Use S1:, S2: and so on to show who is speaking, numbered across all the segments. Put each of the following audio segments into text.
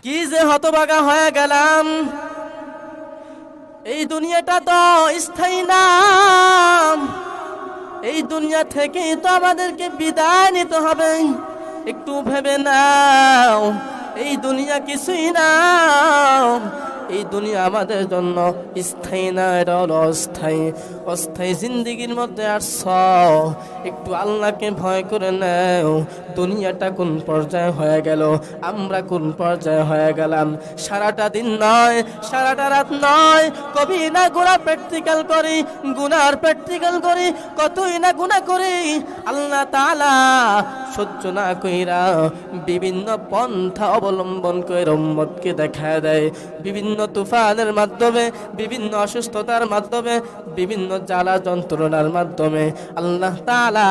S1: কি যে হতভাগা হয়ে গেলাম। এই দুনিয়াটা তো স্থায়ী না, এই দুনিয়া থেকেই তো আমাদেরকে বিদায় নিতে হবে। একটু ভেবে নাও, এই দুনিয়া কিছুই না, এই দুনিয়া আমাদের জন্য স্থায়ী না, এটা হলো অস্থায়ী। অস্থায়ী জিন্দিগির মধ্যে আসছ, একটু আল্লাহকে ভয় করে নাও। দুনিয়াটা কোন পর্যায়ে হয়ে গেল, আমরা কোন পর্যায়ে হয়ে গেলাম। সারাটা দিন নয়, সারাটা রাত নয়, কবি না গুনাহ প্র্যাকটিক্যাল করি, গুনার প্র্যাকটিক্যাল করি, কতই না গুনাহ করি। আল্লাহ তাআলা সহ্য না কইরা বিভিন্ন পন্থা অবলম্বন করে উম্মতকে দেখা দেয়, বিভিন্ন তুফানের মাধ্যমে, বিভিন্ন অসুস্থতার মাধ্যমে, বিভিন্ন জ্বালা যন্ত্রণার মাধ্যমে আল্লাহ তাআলা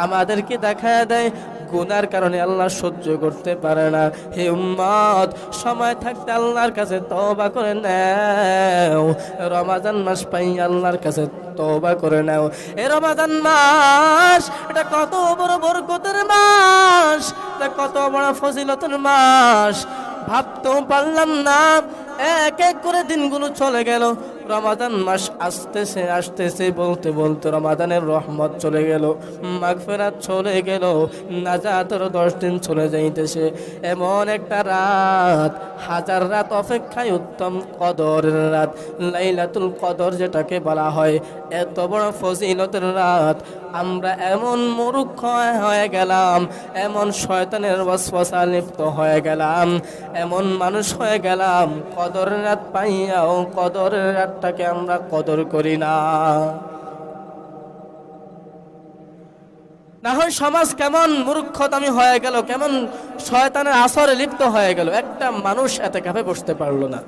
S1: আমাদেরকে দেখা দেয়। গুনার কারণে আল্লাহ সহ্য করতে পারে না। হে উম্মত, সময় থাকতে আল্লাহর কাছে তওবা করে নাও। রমাদান মাস পাই আল্লাহর কাছে তওবা করে নাও। এই রমাদান মাস, এটা কত বড় বরকতের মাস, এটা কত বড় ফজিলতের মাস, ভাবতেও পারলাম না। এক এক করে দিনগুলো চলে গেল। রমাদান মাস আসতেছে আসতেছে, বলতে বলতে রমাদানের রহমত চলে গেল, মাগফিরাত চলে গেল, নাজাতের 10 দিন চলে যাইতেছে। এমন একটা রাত, হাজার রাত অপেক্ষায় উত্তম কদরের রাত, লাইলাতুল কদর যেটাকে বলা হয়, এত বড় ফজিলতের রাত। আমরা এমন মূর্খ হয়ে গেলাম, এমন শয়তানের ওয়াসওয়াসা লিপ্ত হয়ে গেলাম, এমন মানুষ হয়ে গেলাম, কদরের রাত পাইয়াও কদরের রাতটাকে আমরা কদর করি না। না হয় সমাজ কেমন মূর্খতামি হয়ে গেল, কেমন শয়তানের আসরে লিপ্ত হয়ে গেল, একটা মানুষ এতে কাঁপে বসতে পারলো না।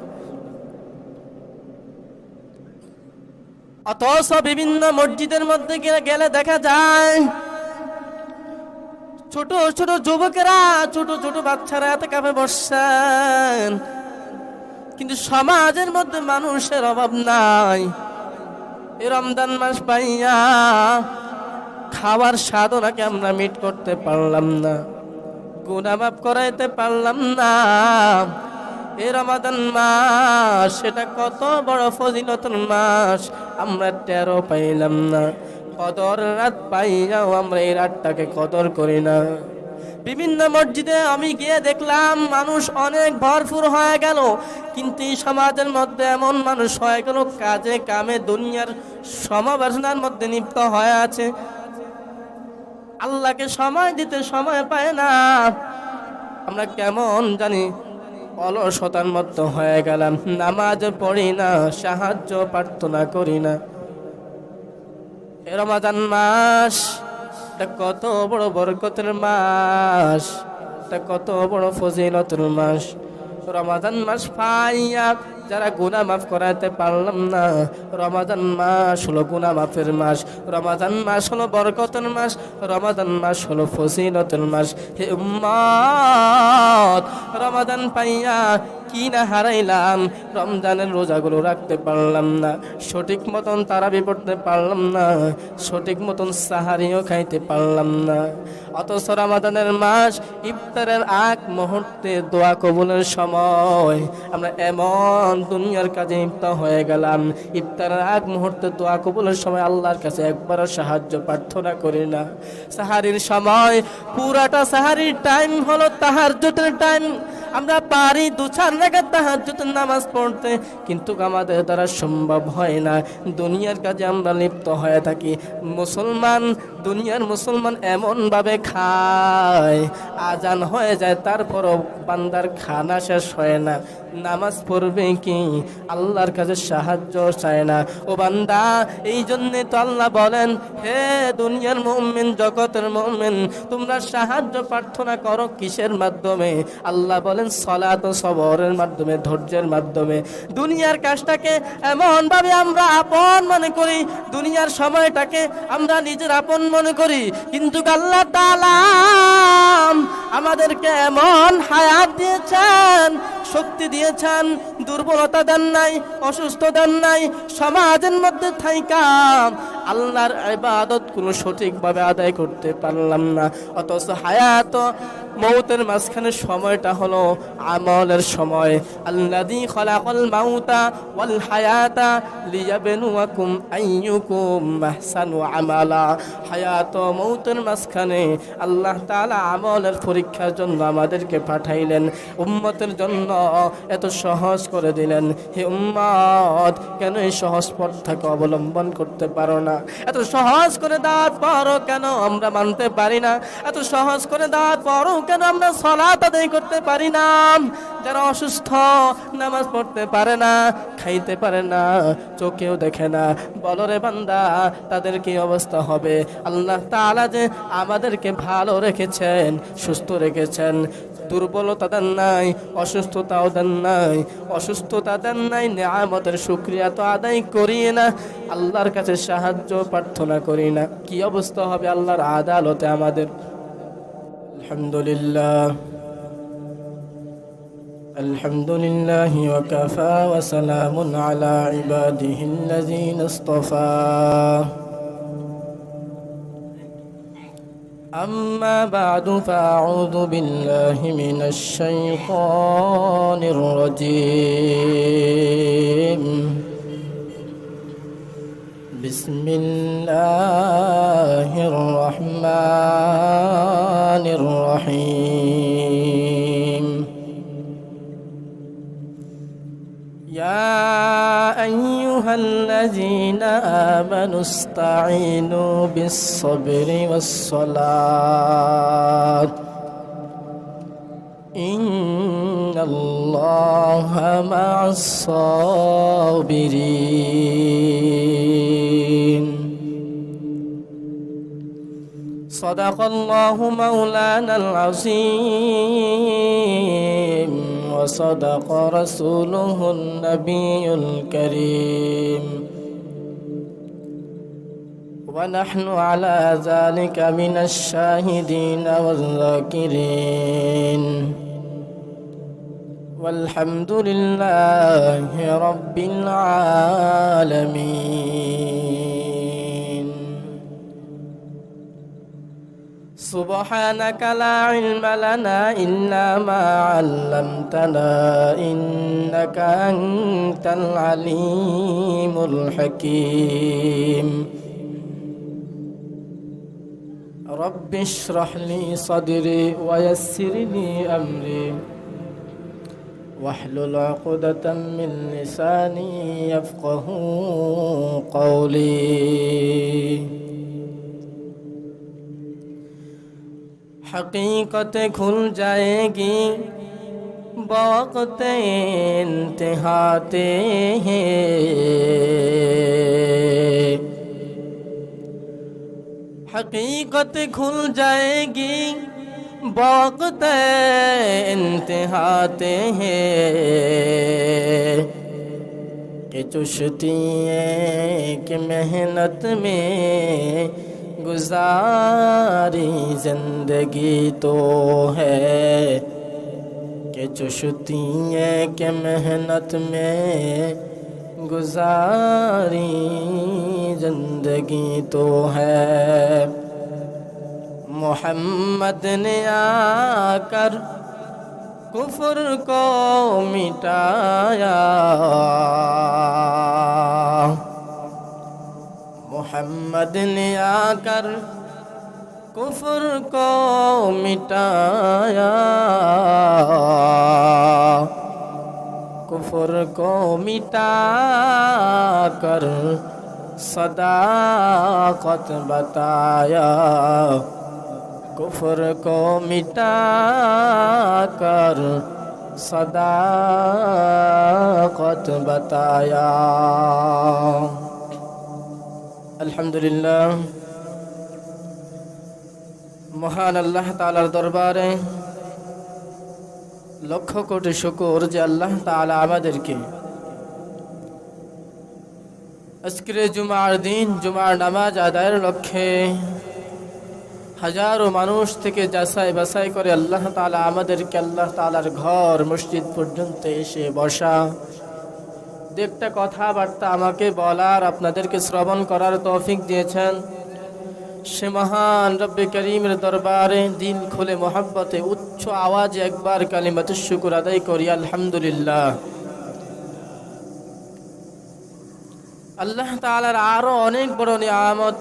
S1: অথচ বিভিন্ন মসজিদের মধ্যে গেলে দেখা যায় ছোট ছোট যুবকেরা, ছোট ছোট বাচ্চারা এতে কাঁপে বসছেন, কিন্তু সমাজের মধ্যে মানুষের অভাব নাই। এই রমজান মাস পাইয়া খাবার সাধনাকে আমরা মিট করতে পারলাম না, গুনাহ মাফ করাইতে পারলাম না। এই রমাদান মাস, সেটা কত বড় ফজিলতের মাস, আমরা টেরও পাইলাম না। কদর রাত পাইয়াও আমরা এই রাতটাকে কদর করি না। বিভিন্ন মসজিদে আমি গিয়ে দেখলাম মানুষ অনেক ভরপুর হয়ে গেল, কিন্তু এই সমাজের মধ্যে এমন মানুষ হয়ে গেল কাজে কামে দুনিয়ার সমাবেশনার মধ্যে লিপ্ত হয়ে আছে, আল্লাহকে সময় দিতে সময় পায় না। আমরা কেমন জানি অলসতার মধ্যে হয়ে গেলাম, নামাজ পড়ি না, সাহায্য প্রার্থনা করি না। রমাদান মাস, এটা কত বড় বরকতের মাস, এটা কত বড় ফজিলতের মাস। রমাদান মাস পাইয়া যারা গুনাহ মাফ করাতে পারলাম না, রমাদান মাস হলো গুনাহ মাফের মাস, রমাদান মাস হলো বরকতের মাস, রমাদান মাস হলো ফজিলতের মাস। হে উম্মত, রমাদান পাইয়া কি না হারাইলাম, রমজানের রোজাগুলো রাখতে পারলাম না, সঠিক মতন তারাবি পড়তে পারলাম না, সঠিক মতন সাহারিও খাইতে পারলাম না। অথচ রমাদানের মাস, ইফতারের আগ মুহূর্তে দোয়া কবুলের সময় আমরা এমন দুনিয়ার কাজে লিপ্ত হয়ে গেলাম, ইফতারের আগ মুহূর্তে দোয়া কবুলের সময় আল্লাহর কাছে একবারও সাহায্য প্রার্থনা করি না। সাহারির সময়, পুরাটা সাহারির টাইম হলো তাহাজ্জুদের টাইম, আমরা পারি 2-4 রাকাত তাহাজ্জুদের নামাজ পড়তে, কিন্তু আমাদের দ্বারা সম্ভব হয় না। দুনিয়ার কাজে আমরা লিপ্ত হয়ে থাকি। মুসলমান, দুনিয়ার মুসলমান এমনভাবে খায়, আজান হয়ে যায় তারপরও বান্দার খানা শেষ হয় না, নামাজ পড়বে কি, আল্লাহর কাছে সাহায্য চায় না। ও বান্দা, এই জন্যে তো আল্লাহ বলেন, হে দুনিয়ার মুমিন, জগতের মুমিন, তোমরা সাহায্য প্রার্থনা করো কিসের মাধ্যমে? আল্লাহ বলেন সালাত ও সবরের মাধ্যমে, ধৈর্যের মাধ্যমে। দুনিয়ার কাজটাকে এমন ভাবে আমরা আপন মনে করি, দুনিয়ার সময়টাকে আমরা নিজের আপন মনে করি, কিন্তু আল্লাহ তাআলা আমাদেরকে এমন হায়াত দিয়েছেন, শক্তি দিয়েছেন, দুর্বলতা দেন নাই, অসুস্থ দেন নাই। সমাজের মধ্যে থাইকা আল্লাহর ইবাদত কোনো সঠিকভাবে আদায় করতে পারলাম না। অথচ হায়াত মৌতের মাঝখানে সময়টা হলো আমলের সময়। আল্লাযী খালাকাল মাউতা ওয়াল হায়াতা লিয়াবলুয়াকুম আইয়ুকুম আহসানু আমালা। হায়াত ও মৌতের মাঝখানে আল্লাহ তাআলা আমলের পরীক্ষার জন্য আমাদেরকে পাঠাইলেন, উম্মতের জন্য এত সহজ করে দিলেন। হে উম্মত, কেন এই সহজ পথটাকে অবলম্বন করতে পারো না? এত সহজ করে দেওয়ার পরও কেন আমরা মানতে পারি না? এত সহজ করে দেওয়ার পরও কেন আমরা সালাত আদায় করতে পারি না? যারা অসুস্থ, নামাজ পড়তে পারে না, খাইতে পারে না, চোখেও দেখে না, বলো রে বান্দা তাদের কি অবস্থা হবে? আল্লাহ তাআলা যে আমাদেরকে ভালো রেখেছেন, সুস্থ রেখেছেন, দুর্বলতা দেন নাই, অসুস্থতাও দেন নাই, অসুস্থতা দেন নাই, নিয়ামতের শুকরিয়া তো আদায় করি না, আল্লাহর কাছে সাহায্য প্রার্থনা করি না, কি অবস্থা হবে আল্লাহর আদালতে আমাদের? আলহামদুলিল্লাহ, আলহামদুলিল্লাহি ওয়া কাফা ওয়া সালামুন আলা ইবাদিহিল্লাযীনা ইসতাফা। أما بعد فأعوذ بالله من الشيطان الرجيم. بسم الله الرحمن الرحيم. يا أيها الذين آمنوا استعينوا بالصبر والصلاة إن الله مع الصابرين. صدق الله مولانا العظيم وصدق رسوله النبي الكريم ونحن على ذلك من الشاهدين والذاكرين والحمد لله رب العالمين. سبحانك لا علم لنا إلا ما علمتنا إنك أنت العليم الحكيم. رب اشرح لي صدري ويسر لي أمري واحلل عقدة من لساني يفقه قولي. हकीकतें खुल जाएगी वक़्त इंतहाते हैं, हकीकतें खुल जाएगी वक़्त इंतहाते हैं कि चुश्ती कि मेहनत में गुजारी जिंदगी तो है कि चुश्ती के मेहनत में गुजारी जिंदगी तो है. मोहम्मद ने आकर कुफ्र को मिटाया, मोहम्मद ने आकर कुफ्र को मिटाया, कुफ्र को मिटाकर सदाकत बताया, कुफ्र को मिटाकर सदाकत बताया. আলহামদুলিল্লাহ, মহান আল্লাহ তাআলার দরবারে লক্ষ কোটি শুকর যে আল্লাহ তাআলা আমাদেরকে আজকের জুমার দিন জুমার নামাজ আদায়ের লক্ষ্যে হাজারো মানুষ থেকে যাচাই বাছাই করে আল্লাহ তাআলা আমাদেরকে আল্লাহ তাআলার ঘর মসজিদ পর্যন্ত এসে বসা, দু একটা কথাবার্তা আমাকে বলার, আপনাদেরকে শ্রবণ করার তৌফিক দিয়েছেন, সে মহান রব্বে করিমের দরবারে দিল খুলে মোহাব্বতে উচ্চ আওয়াজে একবার কালিমাতুশ শুকর আদায় করি আলহামদুলিল্লাহ। আল্লাহ তাআলার আরো অনেক বড় নিয়ামত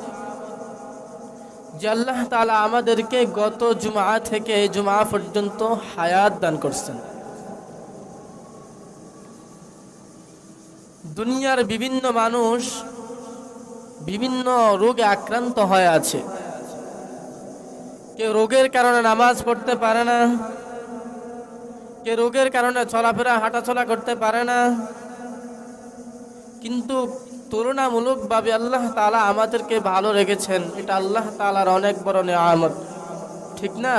S1: যে আল্লাহ তাআলা আমাদেরকে গত জুমা থেকে জুমা পর্যন্ত হায়াত দান করছেন। দুনিয়ার বিভিন্ন মানুষ বিভিন্ন রোগে আক্রান্ত হয়ে আছে। কেউ রোগের কারণে নামাজ পড়তে পারে না, কেউ রোগের কারণে চলাফেরা হাঁটাচলা করতে পারে না, কিন্তু তুলনামূলকভাবে আল্লাহ তাআলা আমাদেরকে ভালো রেখেছেন। এটা আল্লাহ তাআলার অনেক বড় নিয়ামত, ঠিক না?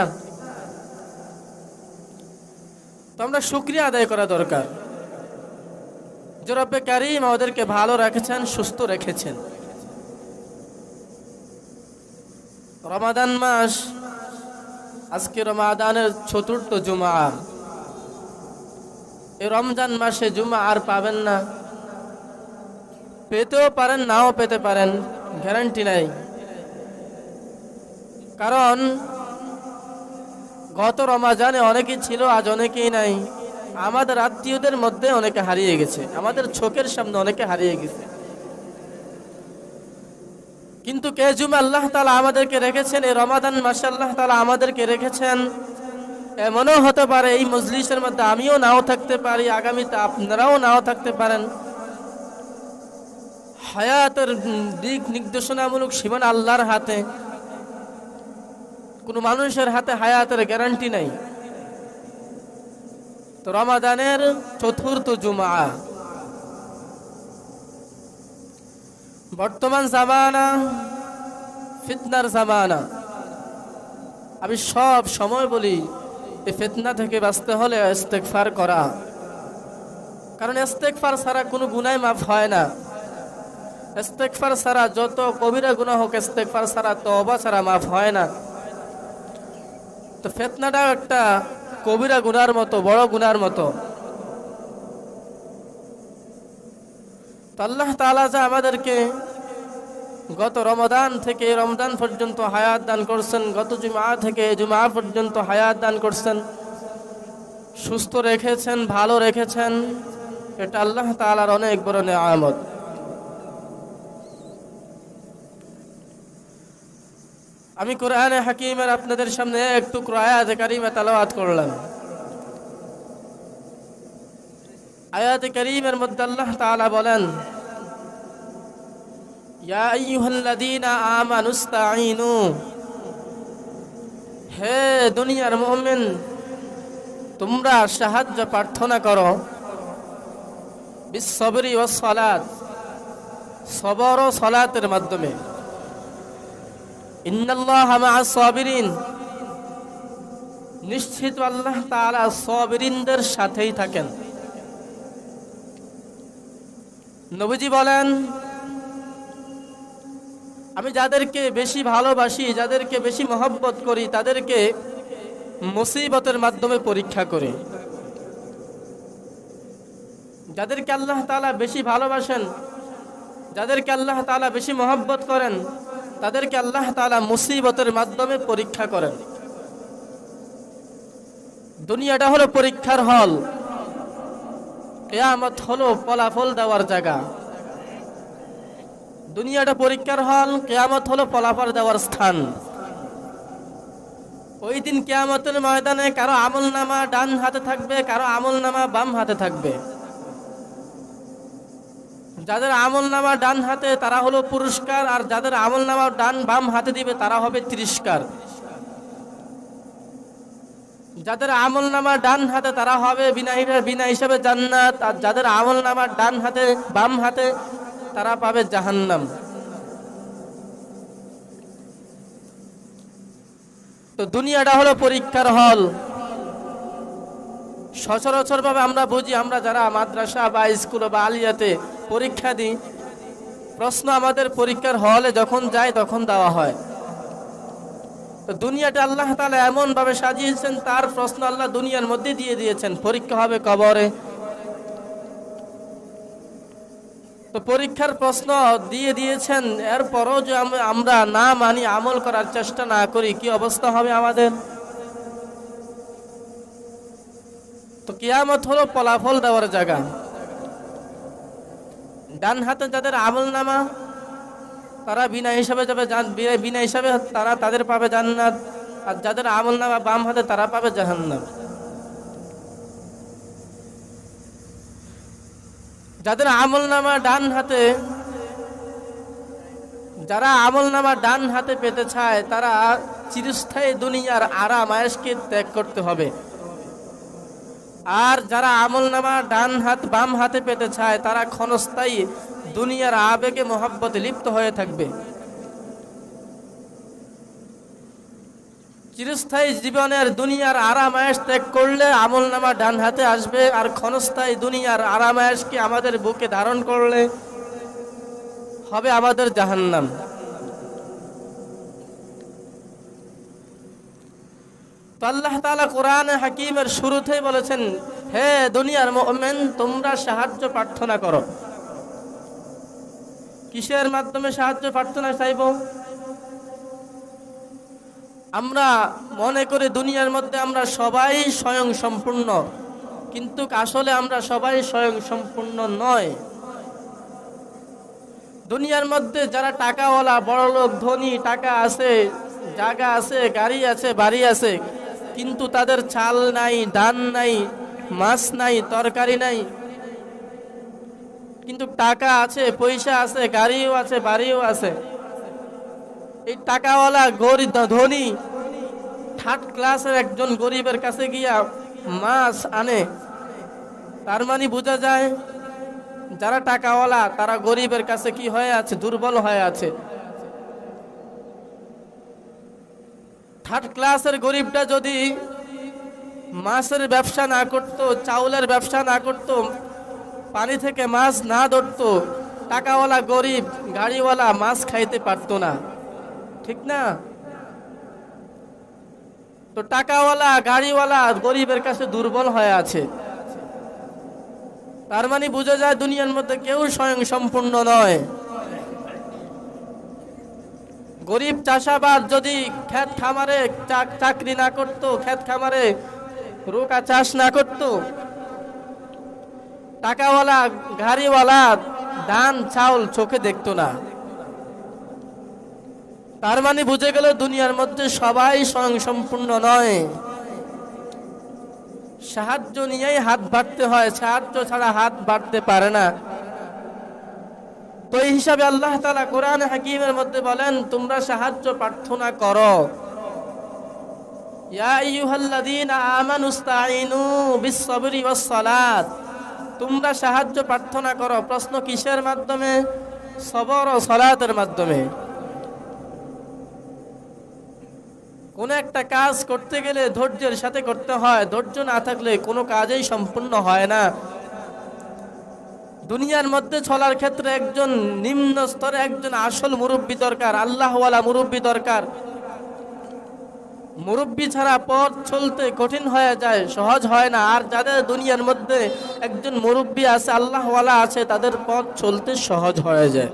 S1: তো আমরা শুকরিয়া আদায় করা দরকার যে রব্বে কারীম আমাদেরকে ভালো রেখেছেন, সুস্থ রেখেছেন। রমাদান মাস, আজকে রমাদানের চতুর্থ জুমা। এই রমজান মাসে জুমা আর পাবেন না, পেতেও পারেন নাও পেতে পারেন, গ্যারান্টি নাই। কারণ গত রমজানে অনেকেই ছিল, আজ অনেকেই নাই। আমাদের আত্মীয়দের মধ্যে অনেকে হারিয়ে গেছে, আমাদের চোখের সামনে অনেকে হারিয়ে গেছে। কিন্তু কে জুমা আল্লাহ তাআলা আমাদেরকে রেখেছেন, এই রমাদান মাসে আল্লাহ তাআলা আমাদেরকে রেখেছেন। এমনও হতে পারে এই মজলিসের মধ্যে আমিও নাও থাকতে পারি, আগামীতে আপনারাও নাও থাকতে পারেন। হায়াতের দিক নির্দেশনামূলক সীমানা আল্লাহর হাতে, কোনো মানুষের হাতে হায়াতের গ্যারান্টি নাই। তো রমাদানের চতুর্থ জুমা, বর্তমান জামানা ফিতনার জামানা। আমি সব সময় বলি এই ফিতনা থেকে বাঁচতে হলে ইস্তেগফার করা, কারণ ইস্তেগফার ছাড়া কোনো গুনাহ মাফ হয় না। ইস্তেগফার ছাড়া যত কবিরা গুনাহ হোক, ইস্তেগফার ছাড়া তওবা ছাড়া মাফ হয় না। তো ফিতনাটা একটা কবিরা গুনার মতো, বড় গুনার মতো। তো আল্লাহ তাআলা যে আমাদেরকে গত রমাদান থেকে রমজান পর্যন্ত হায়াত দান করছেন, গত জুমা থেকে জুমা পর্যন্ত হায়াত দান করছেন, সুস্থ রেখেছেন, ভালো রেখেছেন, এটা আল্লাহ তাআলার অনেক বড় নিয়ামত। আমি কোরআনে হাকিমের আপনাদের সামনে একটু আয়াতে কারিমা তেলাওয়াত করলাম। আয়াতে কারিমের মধ্যে আল্লাহ তাআলা বলেন, ইয়া আইয়ুহাল্লাযীনা আমানুস্তাঈনু, হে দুনিয়ার মুমিন তোমরা সাহায্য প্রার্থনা করো, বিসসবরি ওয়াস সালাত, সবর ও সালাতের মাধ্যমে। ইন্নাল্লাহা মা'আস সাবিরিন, নিশ্চিত আল্লাহ তাআলা সাবিরিনদের সাথেই থাকেন। নবীজি বলেন, আমি যাদেরকে বেশি ভালোবাসি, যাদেরকে বেশি মহব্বত করি, তাদেরকে মুসিবতের মাধ্যমে পরীক্ষা করি। যাদেরকে আল্লাহ তাআলা বেশি ভালোবাসেন, যাদেরকে আল্লাহ তাআলা বেশি মহব্বত করেন, তাদেরকে আল্লাহ তাআলা মুসিবতের মাধ্যমে পরীক্ষা করেন। দুনিয়াটা হলো পরীক্ষার হল, কিয়ামত হলো ফলাফল দেওয়ার জায়গা। দুনিয়াটা পরীক্ষার হল, কিয়ামত হলো ফলাফল দেওয়ার স্থান। ওই দিন কিয়ামতের ময়দানে কারো আমলনামা ডান হাতে থাকবে, কারো আমলনামা বাম হাতে থাকবে। যাদের আমলনামা ডান হাতে তারা হলো পুরস্কার, আর যাদের আমলনামা বাম হাতে দিবে তারা হবে তিরস্কার। যাদের আমলনামা ডান হাতে তারা হবে বিনা হিসাবে জান্নাত, আর যাদের আমলনামা ডান হাতে বাম হাতে তারা পাবে জাহান্নাম। তো দুনিয়াটা হলো পরীক্ষার হল। সচরাচর ভাবে আমরা বুঝি, আমরা যারা মাদ্রাসা বা স্কুল বা আলিয়াতে পরীক্ষা দিই, প্রশ্ন আমাদের পরীক্ষার হলে যখন যায় তখন দেওয়া হয়। তো দুনিয়াটা আল্লাহ তাআলা এমন ভাবে সাজিয়েছেন, তার প্রশ্ন আল্লাহ দুনিয়ার মধ্যে দিয়ে দিয়েছেন। পরীক্ষা হবে কবরে, তো পরীক্ষার প্রশ্ন দিয়ে দিয়েছেন, এরপরও যে আমরা না মানি, আমল করার চেষ্টা না করি, কি অবস্থা হবে আমাদের? তো কিয়ামত হলো ফলাফল দেওয়ার জায়গা। ডান হাতে যাদের আমল নামা, তারা বিনা হিসাবে যাবে, বিনা হিসাবে তারা তাদের পাবে জান্নাত। আর যাদের আমল নামা বাম হাতে, তারা পাবে জাহান্নাম। যাদের আমল নামা ডান হাতে, যারা আমল নামা ডান হাতে পেতে চায়, তারা চিরস্থায়ী দুনিয়ার আরাম আয়েশকে ত্যাগ করতে হবে। আর যারা আমল নামা ডান হাত বাম হাতে পেতে চায়, তারা ক্ষণস্থায়ী দুনিয়ার আবেগে মোহাব্বতে লিপ্ত হয়ে থাকবে। চিরস্থায়ী জীবনের দুনিয়ার আরাম আয়েশ ত্যাগ করলে আমল নামা ডান হাতে আসবে, আর ক্ষণস্থায়ী দুনিয়ার আরাম আয়েশকে আমাদের বুকে ধারণ করলে হবে আমাদের জাহান্নাম। তো আল্লাহ তাআলা কোরআনে হাকিমের শুরুতেই বলেছেন, হে দুনিয়ার মুমিন, তোমরা সাহায্য প্রার্থনা করো। কিসের মাধ্যমে সাহায্য প্রার্থনা চাইব? আমরা মনে করি দুনিয়ার মধ্যে আমরা সবাই স্বয়ং সম্পূর্ণ, কিন্তু আসলে আমরা সবাই স্বয়ং সম্পূর্ণ নয়। দুনিয়ার মধ্যে যারা টাকাওয়ালা, বড়লোক, ধনী, টাকা আছে, জায়গা আছে, গাড়ি আছে, বাড়ি আছে, কিন্তু তাদের চাল নাই, ডাল নাই, মাছ নাই, তরকারি নাই। কিন্তু টাকা আছে, পয়সা আছে, গাড়িও আছে, বাড়িও আছে। এই টাকাওয়ালা গরিব ধনী থার্ড ক্লাসের একজন গরিবের কাছে গিয়া মাছ আনে, তার মানে বোঝা যায় যারা টাকাওয়ালা তারা গরিবের কাছে কি হয়ে আছে? দুর্বল হয়ে আছে। থার্ড ক্লাসের গরিবটা যদি মাছের ব্যবসা না করত, চাউলের ব্যবসা না করত, পানি থেকে মাছ না ধরতো, টাকাওয়ালা গরিব গাড়িওয়ালা মাছ খাইতে পারতো না, ঠিক না? তো টাকাওয়ালা গাড়িওয়ালা গরিবের কাছে দুর্বল হয়ে আছে, তার মানে বোঝা যায় দুনিয়ার মধ্যে কেউ স্বয়ং সম্পূর্ণ নয়। গরিব চাষাবাদ যদি ক্ষেত খামারে চাকরি না করত, ক্ষেত খামারে রোকা চাষ না করত, টাকাওয়ালা গাড়িওয়ালা ধান চাউল চোখে দেখতো না, তার মানে বুঝে গেল দুনিয়ার মধ্যে সবাই স্বয়ং সম্পূর্ণ নয়। সাহায্য নিয়েই হাত বাড়তে হয়, সাহায্য ছাড়া হাত বাড়তে পারে না। তো এই হিসাবে আল্লাহ তাআলা কোরআন হাকিমের মধ্যে বলেন, তোমরা সাহায্য প্রার্থনা করো। ইয়া আইয়ুহাল্লাযীনা আমানুস্তাঈনু বিস-সাবরি ওয়াস-সালাত, তোমরা সাহায্য প্রার্থনা করো। প্রশ্ন কিসের মাধ্যমে? সবর ও সালাতের মাধ্যমে। কোন একটা কাজ করতে গেলে ধৈর্যের সাথে করতে হয়, ধৈর্য না থাকলে কোনো কাজই সম্পূর্ণ হয় না। দুনিয়ার মধ্যে চলার ক্ষেত্রে একজন নিম্ন স্তরে একজন আসল মুরব্বী দরকার, আল্লাহওয়ালা মুরব্বী দরকার। মুরব্বী ছাড়া পথ চলতে কঠিন হয়ে যায়, সহজ হয় না। আর যাদের দুনিয়ার মধ্যে একজন মুরব্বী আছে, আল্লাহওয়ালা আছে, তাদের পথ চলতে সহজ হয়ে যায়।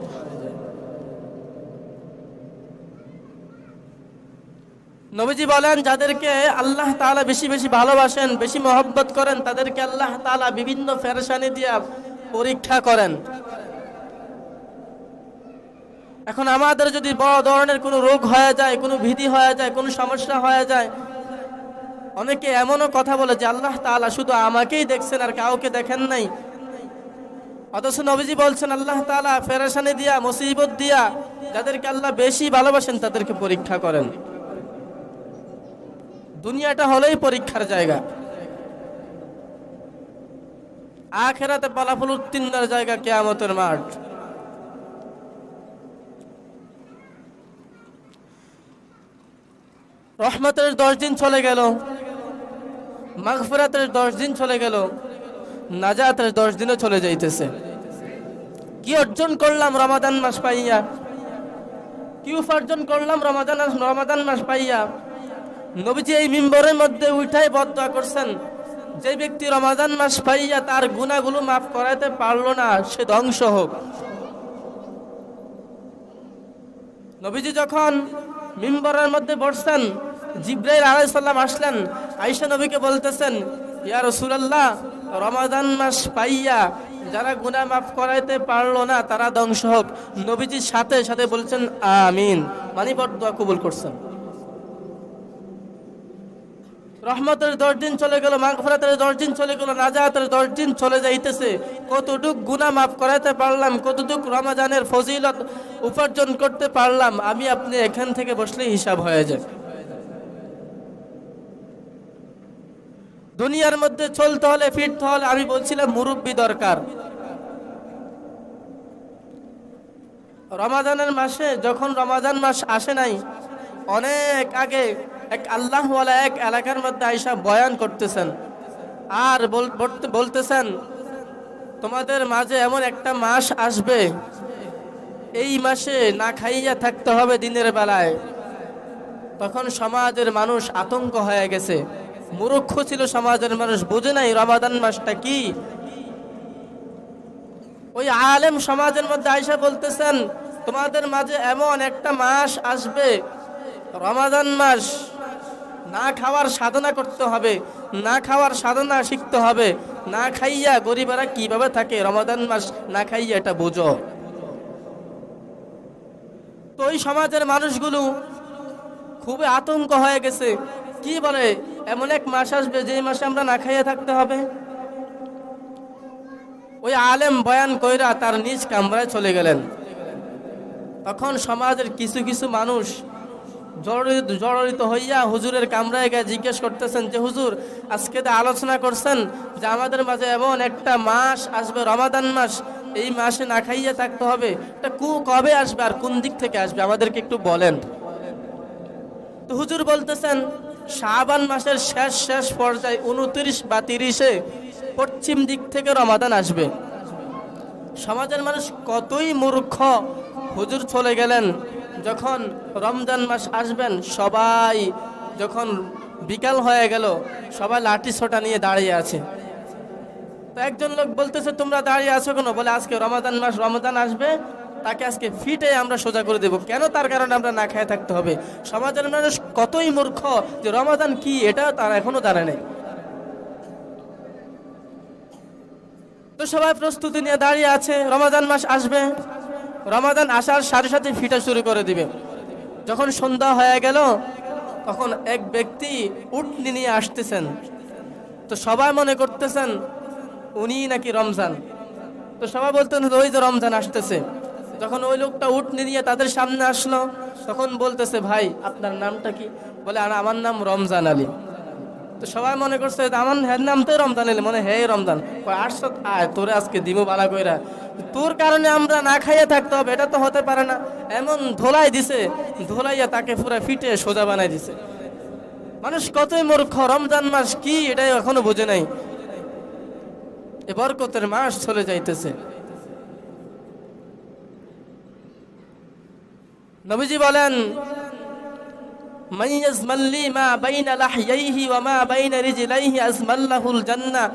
S1: নবীজি বলেন, যাদেরকে আল্লাহ তাআলা বেশি বেশি ভালোবাসেন, বেশি মহব্বত করেন, তাদেরকে আল্লাহ তাআলা বিভিন্ন পেরেশানি দিয়া পরীক্ষা করেন। এখন আমাদের যদি বড় ধরনের কোনো রোগ হয়ে যায়, কোনো ভীতি হয়ে যায়, কোনো সমস্যা হয়ে যায়, অনেকে এমনও কথা বলে যে আল্লাহ তাআলা শুধু আমাকেই দেখছেন আর কাউকে দেখেন নাই। অথচ নবীজি বলছেন আল্লাহ তাআলা পেরেশানি দিয়া, মুসিবত দিয়া যাদেরকে আল্লাহ বেশি ভালোবাসেন তাদেরকে পরীক্ষা করেন। দুনিয়াটা হলেই পরীক্ষার জায়গা, আখিরাতে ফলাফল উত্তীর্ণের জায়গা কিয়ামতের মাঠ। রহমতের 10 দিন চলে গেল, মাগফিরাতের 10 দিন চলে গেল, নাজাতের 10 দিনও চলে যাইতেছে। কি অর্জন করলাম রমাদান মাস পাইয়া? কি উপার্জন করলাম রমাদান মাস পাইয়া? নবীজি এই মিম্বরের মধ্যে উঠাই বদদোয়া করছেন, যে ব্যক্তি রমাদান মাস পাইয়া তার গুনাহগুলো মাফ করাইতে পারলো না, সে ধ্বংস হোক। নবীজি যখন মিম্বরের মধ্যে বসছেন, জিবরাইল আলাইহিস সালাম আসলেন, আয়েশা নবীকে বলতেছেন, ইয়া রাসূলুল্লাহ, রমাদান মাস পাইয়া যারা গুনাহ মাফ করাইতে পারলো না তারা ধ্বংস হোক। নবীজির সাথে সাথে বলছেন আমিন, মানে বরদোয়া কবুল করছেন। রহমতের 10 দিন চলে গেল, মাগফিরাতের 10 দিন চলে গেল, নাজাতের 10 দিন চলে যাইতেছে। কতটুক গুনাহ মাফ করাইতে পারলাম, কতটুক রমাদানের ফজিলত উপার্জন করতে পারলাম, আমি আপনি এখান থেকে বসলে হিসাব হয়ে যায়। দুনিয়ার মধ্যে চলতে হলে, ফিরতে হলে, আমি বলছিলাম মুরব্বি দরকার। রমাদানের মাসে, যখন রমাদান মাস আসে নাই, অনেক আগে এক আল্লাহওয়ালা এক এলাকার মধ্যে আয়েশা বয়ান করতেছেন আর বলতেছেন, তোমাদের মাঝে এমন একটা মাস আসবে, এই মাসে না খাইয়া থাকতে হবে দিনের বেলায়। তখন সমাজের মানুষ আতঙ্ক হয়ে গেছে, মূর্খ ছিল সমাজের মানুষ, বুঝে নাই রমাদান মাসটা কি। ওই আলেম সমাজের মধ্যে আয়েশা বলতেছেন, তোমাদের মাঝে এমন একটা মাস আসবে, রমাদান মাস, না খাওয়ার সাধনা করতে হবে, না খাওয়ার সাধনা শিখতে হবে। না খাইয়া গরিবেরা কিভাবে থাকে, রমাদান মাস না খাইয়া, এটা বুঝো। তো ওই সমাজের মানুষগুলো খুবই আতঙ্ক হয়ে গেছে, কি বলে এমন এক মাস আসবে যে মাসে আমরা না খাইয়া থাকতে হবে। ওই আলেম বয়ান কইরা তার নিজ কামরায় চলে গেলেন। তখন সমাজের কিছু কিছু মানুষ জড়িত হইয়া হুজুরের কামরায় গিয়ে জিজ্ঞেস করতেছেন যে, হুজুর, আজকে তো আলোচনা করছেন যে আমাদের মাঝে এমন একটা মাস আসবে, রমাদান মাস, এই মাসে না খাইয়া থাকতে হবে, এটা কবে আসবে আর কোন দিক থেকে আসবে, আমাদেরকে একটু বলেন। তো হুজুর বলতেছেন, শাবান মাসের শেষ পর্যায়ে 29 বা 30-এ পশ্চিম দিক থেকে রমাদান আসবে। সমাজের মানুষ কতই মূর্খ, হুজুর চলে গেলেন। যখন রমজান মাস আসবেন, সবাই যখন বিকাল হয়ে গেল, সবাই লাঠি ছোটা নিয়ে দাঁড়িয়ে আছে। তো একজন লোক বলতেছে, তোমরা দাঁড়িয়ে আছো কেন? বলে, আজকে রমাদান মাস, রমাদান আসবে, তাকে আজকে ফিটে আমরা সোজা করে দেব। কেন? তার কারণে আমরা না খেয়ে থাকতে হবে। সমাজের মানুষ কতই মূর্খ যে রমাদান কি এটা তারা এখনো জানে না। তো সবাই প্রস্তুতি নিয়ে দাঁড়িয়ে আছে, রমাদান মাস আসবে, রমাদান আসার সাথে সাথে ফিটা শুরু করে দিবে। যখন সন্ধ্যা হয়ে গেল, তখন এক ব্যক্তি উটনি নিয়ে আসতেছেন। তো সবাই মনে করতেছেন উনি নাকি রমজান। তো সবাই বলতেন, ওই যে রমজান আসতেছে। যখন ওই লোকটা উটনি নিয়ে তাদের সামনে আসলো, তখন বলতেছে, ভাই আপনার নামটা কি? বলে, আর আমার নাম রমজান আলী। তো সবাই মনে করছে আমার নাম তো রমজান আলী, মনে হে রমজান। আসছ, আয় তোরে আজকে দিমু বালা কইরা, তোর কারণে আমরা না খাইয়ে থাকতে হবে, এটা তো হতে পারে না। এমন ধোলাই দিছে, ধোলাইয়া তাকে পুরা ফিটে সোজা বানাই দিছে। মানুষ কতই মূর্খ, রমজান মাস কি এটাই এখনো বুঝে নাই। এ বরকতের মাস চলে যাইতেছে। নবীজি বলেন, মান ইয়াজমাল্লি মা বাইনা লাহইহি ওয়া মা বাইনা রিজলাইহি আজমাল্লাহুল জান্নাহ।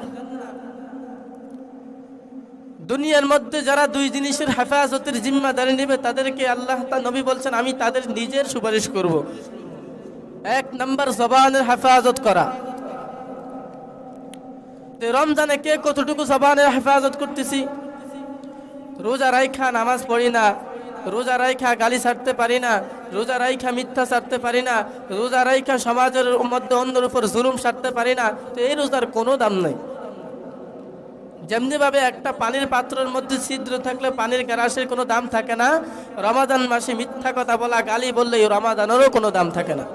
S1: দুনিয়ার মধ্যে যারা দুই জিনিসের হেফাজতের জিম্মাদারি নেবে, তাদেরকে আল্লাহ নবী বলছেন, আমি তাদের নিজের সুপারিশ করব। 1 নম্বর জবানের হেফাজত করা। রমজানে কে কতটুকু জবানের হেফাজত করতেছি? রোজা রাইখা নামাজ পড়ি না, রোজা রাইখা গালি ছাড়তে পারি না, রোজা রাইখা মিথ্যা ছাড়তে পারি না, রোজা রাইখা সমাজের মধ্যে অন্যের উপর জুলুম ছাড়তে পারি না। তো এই রোজার কোনো দাম নাই। যেমনি ভাবে একটা পানির পাত্রের মধ্যে ছিদ্র থাকলে পানির গ্লাসের কোনো দাম থাকে না, রমাদান মাসে মিথ্যা কথা বলা, গালি বললে রমাদানেরও কোনো দাম থাকে না।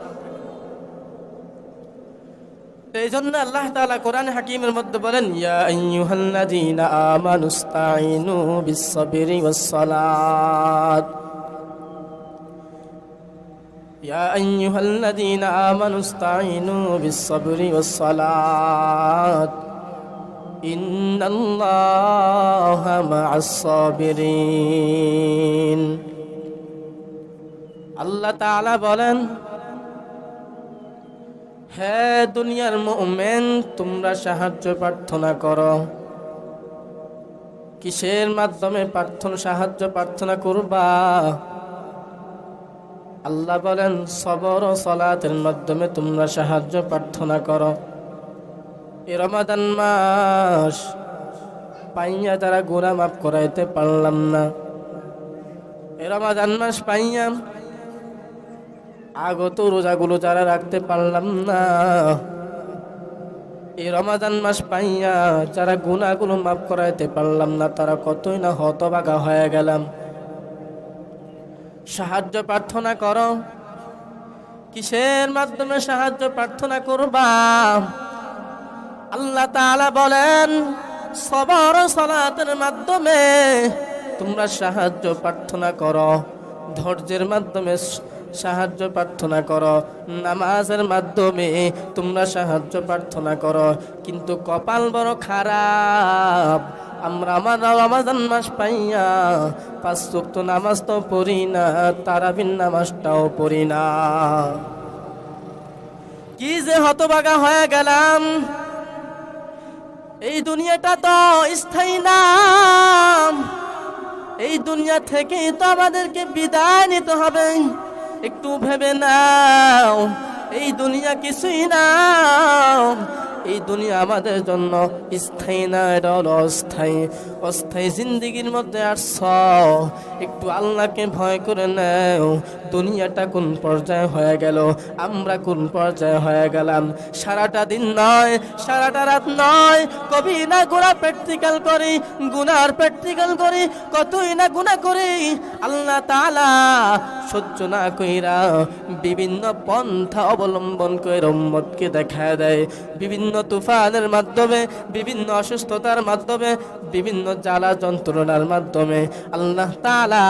S1: এই জন্য আল্লাহ তাআলা কোরআন হাকিমের মধ্যে বলেন, ইয়া আইয়ুহাল্লাযীনা আমানুস্তাঈনু বিস-সাবরি ওয়াস-সালাত, ইয়া আইয়ুহাল্লাযীনা আমানুস্তাঈনু বিস-সাবরি ওয়াস-সালাত ইন্নাল্লাহা মা'আস-সাবিরিন। আল্লাহ তাআলা বলেন, হে দুনিয়ার মুমিন, তোমরা সাহায্য প্রার্থনা করো। কিসের মাধ্যমে সাহায্য প্রার্থনা করবা? আল্লাহ বলেন সবর ও সালাতের মাধ্যমে তোমরা সাহায্য প্রার্থনা করো। এই রমাদান মাস পাইয়া যারা গুনাহ মাফ করাইতে পারলাম না, এই রমাদান মাস পাইয়া আগত রোজাগুলো যারা রাখতে পারলাম না, এই রমাদান মাস পাইয়া যারা গুনাহগুলো মাফ করাইতে পারলাম না, তারা কতই না হতভাগা হয়ে গেলাম। সাহায্য প্রার্থনা করো। কিসের মাধ্যমে সাহায্য প্রার্থনা করবা? আল্লাহ তাআলা বলেন সবর ও সালাতের মাধ্যমে তোমরা সাহায্য প্রার্থনা করো, ধৈর্যের মাধ্যমে সাহায্য প্রার্থনা করো, নামাজের মাধ্যমে তোমরা সাহায্য প্রার্থনা করো। কিন্তু কপাল বড় খারাপ, আমরা আমার রমাদান মাস পাইয়া 5 ওয়াক্ত নামাজ তো পড়ি না, তারাবির নামাজটাও পড়ি না। কি যে হতভাগা হয়ে গেলাম। এই দুনিয়াটা তো স্থায়ী না, এই দুনিয়া থেকেই তো আমাদেরকে বিদায় নিতে হবে। একটু ভেবে নাও, এই দুনিয়া কিছুই না, এই দুনিয়া আমাদের জন্য স্থায়ী না, এটা হলো অস্থায়ী। অস্থায়ী জিন্দিগির মধ্যে আসছ, একটু আল্লাহকে ভয় করে নাও। দুনিয়াটা কোন পর্যায়ে হয়ে গেল, আমরা কোন পর্যায়ে হয়ে গেলাম। সারাটা দিন নয়, সারাটা রাত নয়, কবি না গুনাহ প্র্যাকটিক্যাল করি, গুনার প্র্যাকটিক্যাল করি, কতই না গুনাহ করি। আল্লাহ তাআলা সহ্য না কইরা বিভিন্ন পন্থা অবলম্বন করে উম্মতকে দেখায় দেয়। বিভিন্ন তুফানের মাধ্যমে, বিভিন্ন অসুস্থতার মাধ্যমে, বিভিন্ন জ্বালা যন্ত্রণার মাধ্যমে আল্লাহ তাআলা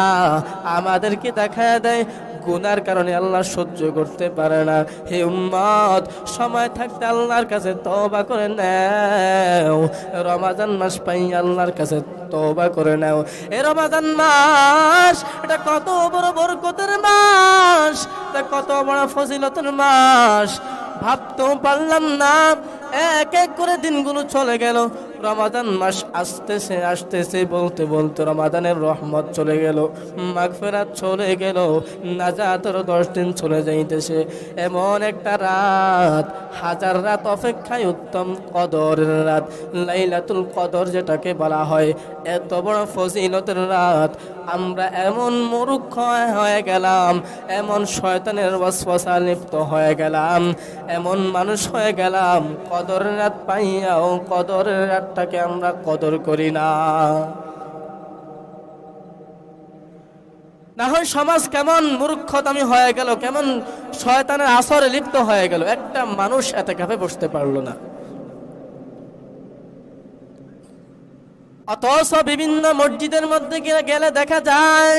S1: আমাদেরকে দেখায় দেয়। গুনার কারণে আল্লাহ সহ্য করতে পারে না। হে উম্মত, সময় থাকতে আল্লাহর কাছে তওবা করে নাও। রমাদান মাস পাই আল্লাহর কাছে তওবা করে নাও। এই রমাদান মাস এটা কত বড় বরকতের মাস, এটা কত বড় ফজিলতের মাস, ভাবতেও পারলাম না। এক এক করে দিনগুলো চলে গেল। রমাদান মাস আসতেছে আসতেছে, বলতে বলতে রমাদানের রহমত চলে গেল, মাগফিরাত চলে গেল, নাজাতের 10 দিন চলে যাইতেছে। এমন একটা রাত, হাজার রাত অপেক্ষায় উত্তম কদরের রাত, লাইলাতুল কদর যেটাকে বলা হয়, এত বড় ফজিলতের রাত। আমরা এমন মূর্খ হয়ে গেলাম, এমন শয়তানের ওয়াসওয়াসা লিপ্ত হয়ে গেলাম, এমন মানুষ হয়ে গেলাম, কদরের রাত পাইয়াও কদরের রাতটাকে আমরা কদর করি না। না হয় সমাজ কেমন মূর্খতামি হয়ে গেল, কেমন শয়তানের আসরে লিপ্ত হয়ে গেল। একটা মানুষ এতেকাফে বসতে পারলো না। অথচ বিভিন্ন মসজিদের মধ্যে গেলে দেখা যায়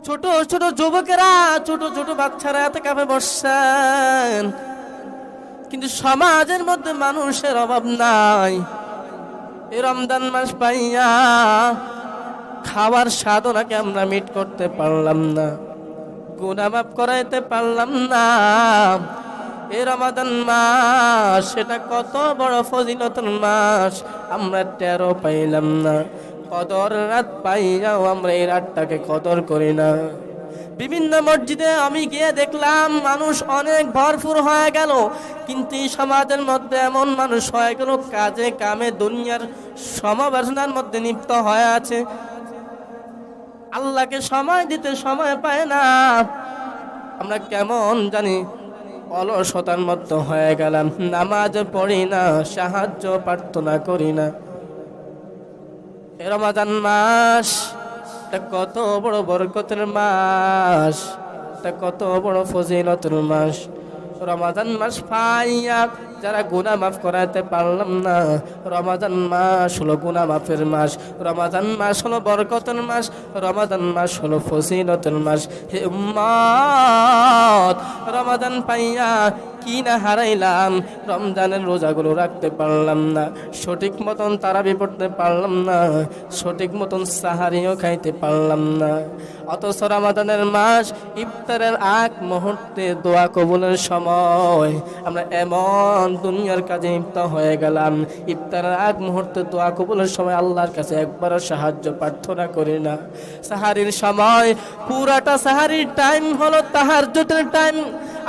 S1: ছোট ছোট যুবকেরা, ছোট ছোট বাচ্চারা এতেকাফে বসছেন, কিন্তু সমাজের মধ্যে মানুষের অভাব নাই। এই রমজান মাস পাইয়া খাওয়ার সাধনাকে আমরা মিট করতে পারলাম না, গুনাহ মাফ করাইতে পারলাম না। এই রমাদান মাস সেটা কত বড় ফজিলতের মাস, আমরা টেরও পাইলাম না। কদর রাত পাইয়াও আমরা এই রাতটাকে কদর করি না। বিভিন্ন মসজিদে আমি গিয়ে দেখলাম মানুষ অনেক ভরপুর হয়ে গেল, কিন্তু এই সমাজের মধ্যে এমন মানুষ হয়ে গেল কাজে কামে দুনিয়ার সমাবেশনার মধ্যে লিপ্ত হয়ে আছে, আল্লাহকে সময় দিতে সময় পায় না। আমরা কেমন জানি অলসতার মধ্যে হয়ে গেলাম, নামাজ পড়ি না, সাহায্য প্রার্থনা করি না। এই রমাদান মাস এটা কত বড় বরকতের মাস, এটা কত বড় ফজিলতের মাস। রমাদান মাস পাইয়া যারা গুনাহ মাফ করাতে পারলাম না, রমাদান মাস হলো গুনাহ মাফের মাস, রমাদান মাস হলো বরকতের মাস, রমাদান মাস হলো ফজিলতের মাস। হে উম্মত, রমাদান পাইয়া কি না হারাইলাম, রমজানের রোজাগুলো রাখতে পারলাম না, সঠিক মতন তারাবি পড়তে পারলাম না, সঠিক মতন সাহারিও খাইতে পারলাম না। অথচ রমাদানের মাস, ইফতারের আগ মুহূর্তে দোয়া কবুলের সময় আমরা এমন দুনিয়ার কাজে লিপ্ত হয়ে গেলাম, ইফতারের আগ মুহূর্তে দোয়া কবুলের সময় আল্লাহর কাছে একবারও সাহায্য প্রার্থনা করি না। সাহারির সময়, পুরাটা সাহারির টাইম হলো তাহাজ্জুদের টাইম,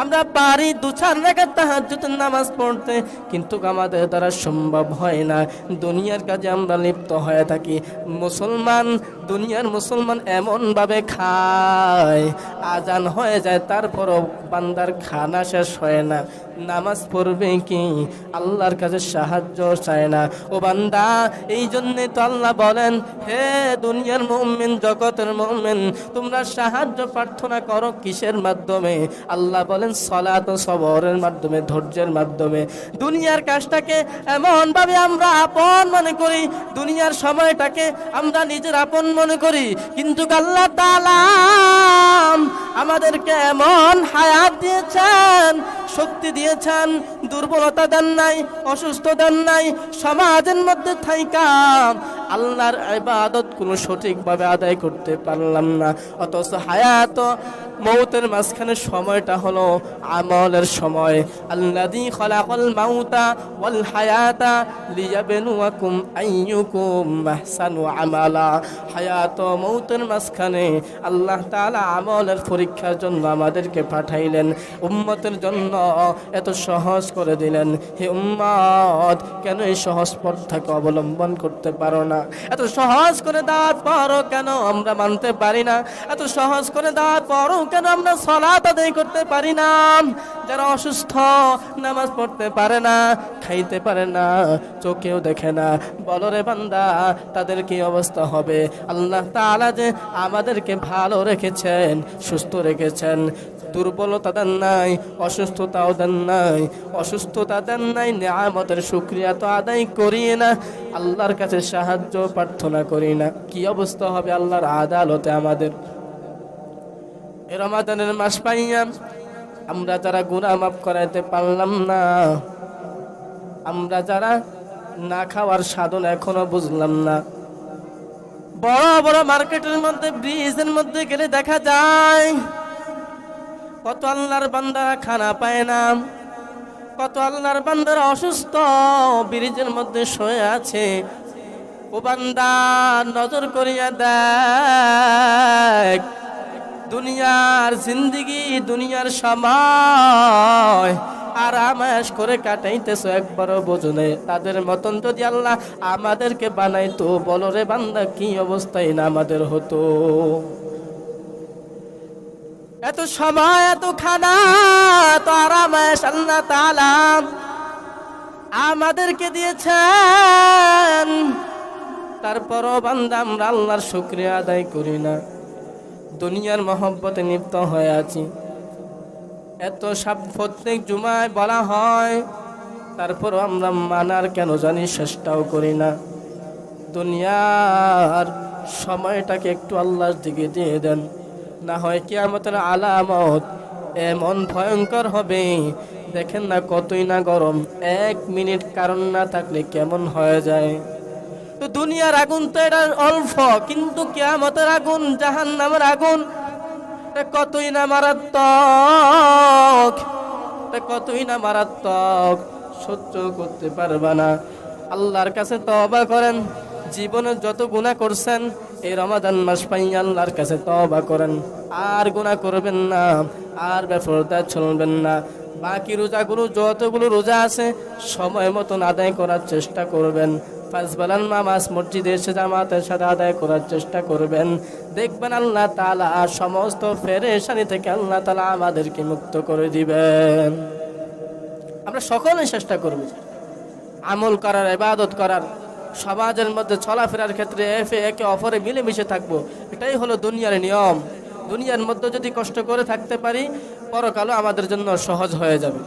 S1: আমরা পারি 2-4 রাকাত তাহাজ্জুদের নামাজ পড়তে, কিন্তু আমাদের দ্বারা সম্ভব হয় না, দুনিয়ার কাজে আমরা লিপ্ত হয়ে থাকি। দুনিয়ার মুসলমান এমনভাবে খায়, আজান হয়ে যায় তারপরও বান্দার খানা শেষ হয় না, নামাজ পড়বে কি, আল্লাহর কাছে সাহায্য চায় না। ও বান্দা, এই জন্যে তো আল্লাহ বলেন, হে দুনিয়ার মুমিন, জগতের মুমিন, তোমরা সাহায্য প্রার্থনা করো কিসের মাধ্যমে? আল্লাহ বলেন সালাত ও সবরের মাধ্যমে, ধৈর্যের মাধ্যমে। দুনিয়ার কাজটাকে এমনভাবে আমরা আপন মনে করি, দুনিয়ার সময়টাকে আমরা নিজের আপন মনে করি, কিন্তু আল্লাহ তাআলা আমাদেরকে এমন হায়াত দিয়েছেন, শক্তি দিয়েছেন, দুর্বলতা দেন নাই, অসুস্থ দেন নাই, সমাজের মধ্যে থাইকা আল্লাহর ইবাদত কোনো সঠিকভাবে আদায় করতে পারলাম না। অথচ হায়াত মৌতের মাঝখানে সময়টা হলো আমলের সময়। আল্লাযী খালাকাল মাউতা ওয়াল হায়াতা লিয়াবলুয়াকুম আইয়ুকুম আহসানু আমালা। হায়াত ও মৌতের মাঝখানে আল্লাহ তাআলা আমলের পরীক্ষার জন্য আমাদেরকে পাঠাইলেন, উম্মতের জন্য এত সহজ করে দিলেন। হে উম্মত, কেন এই সহজ পথটাকে অবলম্বন করতে পারো না? এত সহজ করে দেওয়ার পরও কেন আমরা মানতে পারি না? এত সহজ করে দেওয়ার পরও কেন আমরা সালাত আদায় করতে পারি না? যারা অসুস্থ, নামাজ পড়তে পারে না, খাইতে পারে না, চোখেও দেখে না, বলো রে বান্দা, তাদের কি অবস্থা হবে? আল্লাহ তাআলা যে আমাদেরকে ভালো রেখেছেন, সুস্থ রেখেছেন, দুর্বলতা দেন নাই, অসুস্থতাও দেন নাই, অসুস্থতা দেন নাই, নিয়ামতের শুকরিয়া তো আদায় করি না, আল্লাহর কাছে সাহায্য প্রার্থনা করি না, কি অবস্থা হবে আল্লাহর আদালতে আমাদের? এই রমাদানের মাস পাইয়া আমরা যারা গুনাহ মাফ করাইতে পারলাম না, আমরা যারা না খাওয়ার সাধন এখনো বুঝলাম না, বড় বড় মার্কেটের মধ্যে, ব্রিজের মধ্যে গেলে দেখা যায় কত আল্লাহর বান্দারা খানা পায় না, কত আল্লাহর বান্দারা অসুস্থ ব্রিজের মধ্যে শুয়ে আছে। ও বান্দা, নজর করিয়া দেখ, দুনিয়ার জিন্দেগি, দুনিয়ার সময় আরামাশ করে কাটাইতেছো, একবারও বোঝো না। তাদের মতন যদি আল্লাহ আমাদেরকে বানাইতো, বলো রে বান্দা, কি অবস্থায় না আমাদের হতো? এত সময়, এত খানা, এত আরামাশ আল্লাহ তাআলা আমাদেরকে দিয়েছেন, তারপরও বান্দা আমরা আল্লাহর শুকরিয়া আদায় করি না, দুনিয়ার মহব্বতে লিপ্ত হয়ে আছি। এত সব প্রত্যেক জুমায় বলা হয়, তারপরও আমরা মানার কেন জানি চেষ্টাও করি না। দুনিয়ার সময়টাকে একটু আল্লাহর দিকে দিয়ে দেন, না হয় কিয়ামতের আলামত এমন ভয়ঙ্কর হবে। দেখেন না কতই না গরম, 1 মিনিট কারণ না থাকলে কেমন হয়ে যায়। তো দুনিয়ার আগুন তো এটা অল্প, কিন্তু কিয়ামতের আগুন, জাহান্নামের আগুন কতই না মারাত্মক, কতই না মারাত্মক, সহ্য করতে পারবা না। আল্লাহর কাছে তওবা করেন, জীবনে যত গুনাহ করছেন এই রমাদান মাস পাইয়া আল্লাহর কাছে তওবা করেন, আর গুনাহ করবেন না, আর বেপরদা চলবেন না। বাকি রোজাগুলো, যতগুলো রোজা আছে, সময় মতন আদায় করার চেষ্টা করবেন। 5 বেলার নামাজ মসজিদে এসে জামাতের সাথে আদায় করার চেষ্টা করবেন। দেখবেন আল্লাহ তাআলা সমস্ত পেরেশানি থেকে আল্লাহ তাআলা আমাদেরকে মুক্ত করে দিবেন। আমরা সকলে চেষ্টা করব আমল করার, ইবাদত করার, সমাজের মধ্যে চলাফেরার ক্ষেত্রে একে অপরে মিলেমিশে থাকবো। এটাই হলো দুনিয়ার নিয়ম। দুনিয়ার মধ্যে যদি কষ্ট করে থাকতে পারি, পরকালও আমাদের জন্য সহজ হয়ে যাবে।